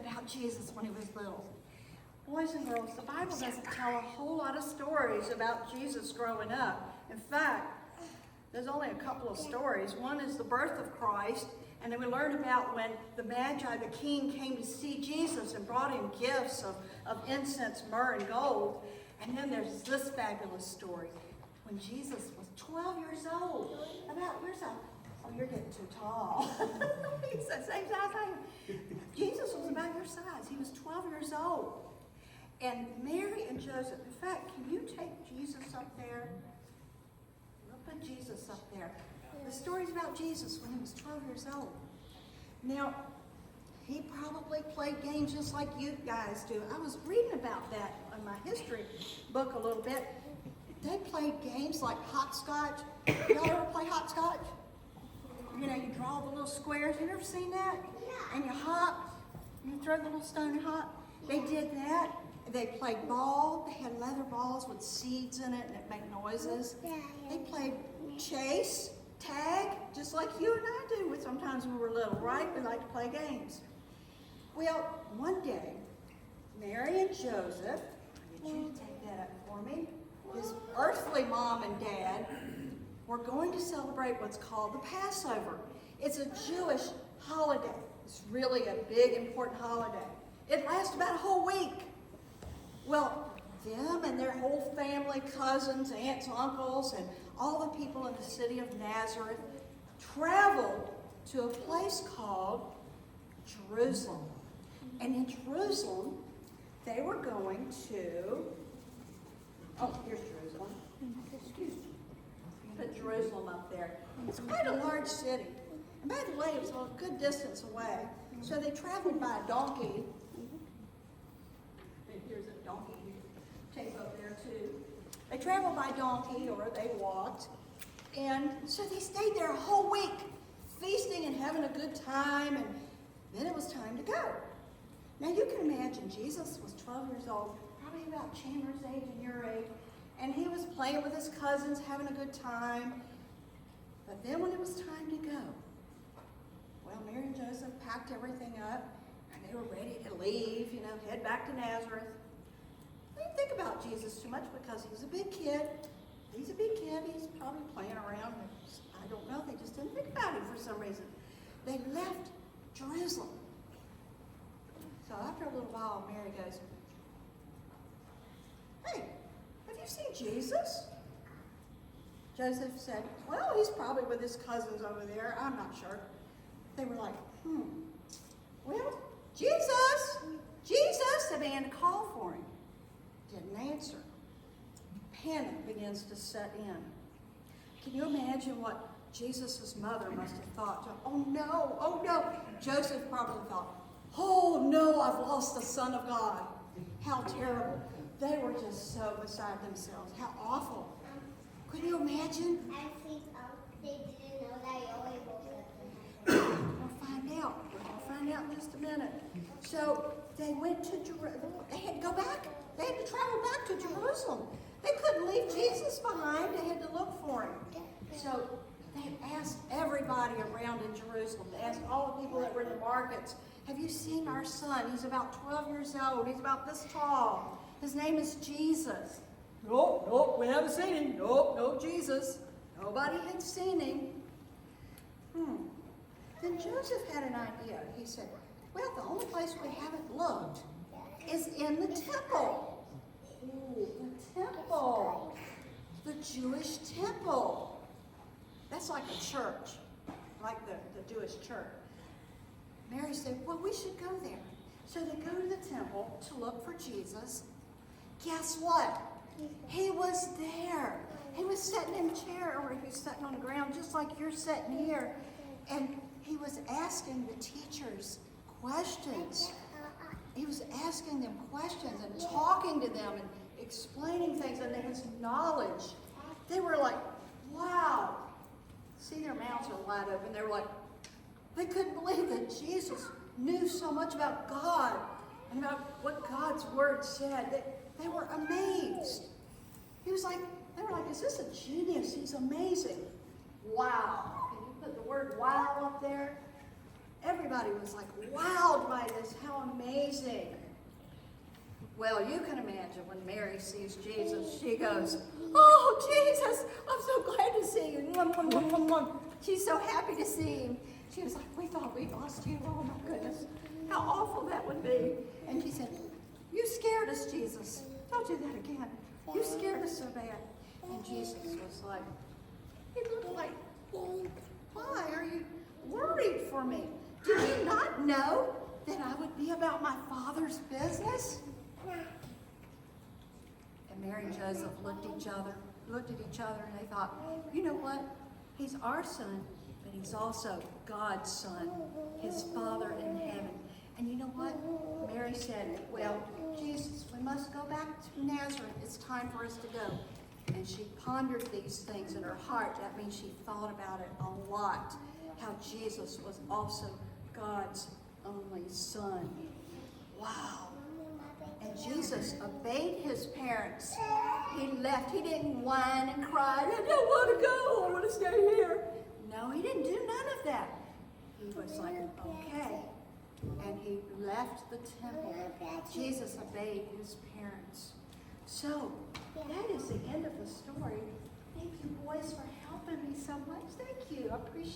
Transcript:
about Jesus when he was little. Boys and girls, the Bible doesn't tell a whole lot of stories about Jesus growing up. In fact, there's only a couple of stories. One is the birth of Christ, and then we learn about when the Magi, the king, came to see Jesus and brought him gifts of incense, myrrh, and gold. And then there's this fabulous story. When Jesus was 12 years old, about your size. Oh, you're getting too tall. He's the same size I am. Jesus was about your size. He was 12 years old. And Mary and Joseph, in fact, can you take Jesus up there? We'll put Jesus up there. The story's about Jesus when he was 12 years old. Now, he probably played games just like you guys do. I was reading about that in my history book a little bit. They played games like hopscotch. Y'all ever play hopscotch? You know, you draw the little squares. You ever seen that? And you hop. You throw the little stone and hop. They did that. They played ball. They had leather balls with seeds in it and it made noises. They played chase, tag, just like you and I do sometimes when we were little, right? We like to play games. Well, one day, Mary and Joseph, I need you to take that up for me, his earthly mom and dad, were going to celebrate what's called the Passover. It's a Jewish holiday. It's really a big, important holiday. It lasts about a whole week. Well, them and their whole family, cousins, aunts, uncles, and all the people in the city of Nazareth traveled to a place called Jerusalem. And in Jerusalem, they were going to, oh, here's Jerusalem. Excuse me. Put Jerusalem up there. It's quite a large city. And by the way, it was a good distance away. So they traveled by a donkey. Here's a donkey tape up there too. They traveled by donkey or they walked. And so they stayed there a whole week, feasting and having a good time. And then it was time to go. Now you can imagine Jesus was 12 years old, probably about Chandler's age and your age. And he was playing with his cousins, having a good time. But then when it was time to go, well, Mary and Joseph packed everything up, and they were ready to leave, head back to Nazareth. They didn't think about Jesus too much because he was a big kid. He's a big kid. He's probably playing around. I don't know. They just didn't think about him for some reason. They left Jerusalem. So after a little while, Mary goes, "Hey, have you seen Jesus?" Joseph said, "Well, he's probably with his cousins over there. I'm not sure." They were like, "Well, Jesus, Jesus," they began to call for him. Didn't answer. Panic begins to set in. Can you imagine what Jesus' mother must have thought? Oh no. Joseph probably thought, "Oh no, I've lost the Son of God." How terrible. They were just so beside themselves. How awful. Could you imagine? I think they didn't know that you only woke up. We'll find out. We'll find out in just a minute. So they went to Jerusalem. They had to go back. They had to travel back to Jerusalem. They couldn't leave Jesus behind. They had to look for him. So they asked everybody around in Jerusalem. They asked all the people that were in the markets, "Have you seen our son? He's about 12 years old. He's about this tall. His name is Jesus." Nope, we haven't seen him. Nope, no Jesus. Nobody had seen him. Then Joseph had an idea. He said, "Well, the only place we haven't looked is in the temple." Ooh, the temple. The Jewish temple. That's like a church, like the Jewish church. Mary said, "Well, we should go there." So they go to the temple to look for Jesus. Guess what? He was there. He was sitting in a chair, or he was sitting on the ground just like you're sitting here. And he was asking the teachers questions. He was asking them questions and talking to them and explaining things, and his knowledge. They were like, wow. See, their mouths are wide open. They were like, they couldn't believe that Jesus knew so much about God and about what God's word said. They were amazed. They were like, is this a genius? He's amazing. Wow. Can you put the word wow up there? everybody was like wowed by this. How amazing. Well, you can imagine when Mary sees Jesus, she goes, "Oh, Jesus, I'm so glad to see you." Mwah, mwah, mwah, mwah, mwah. She's so happy to see him. She was like, "We thought we lost you. Oh, my goodness. How awful that would be." And she said, "You scared us, Jesus. Don't do that again. You scared us so bad." And Jesus was like, he looked like, "Why are you worried for me? Did you not know that I would be about my Father's business?" And Mary and Joseph looked at each other, and they thought, you know what? He's our son, but he's also God's son, his Father in heaven. And you know what? Mary said, "Well, Jesus, we must go back to Nazareth. It's time for us to go." And she pondered these things in her heart. That means she thought about it a lot, how Jesus was also God's only son. Wow. And Jesus obeyed his parents. He left. He didn't whine and cry, "I don't want to go. I want to stay here." No, he didn't do none of that. He was like, okay. And he left the temple. Jesus obeyed his parents. So, that is the end of the story. Thank you, boys, for helping me so much. Thank you. I appreciate it.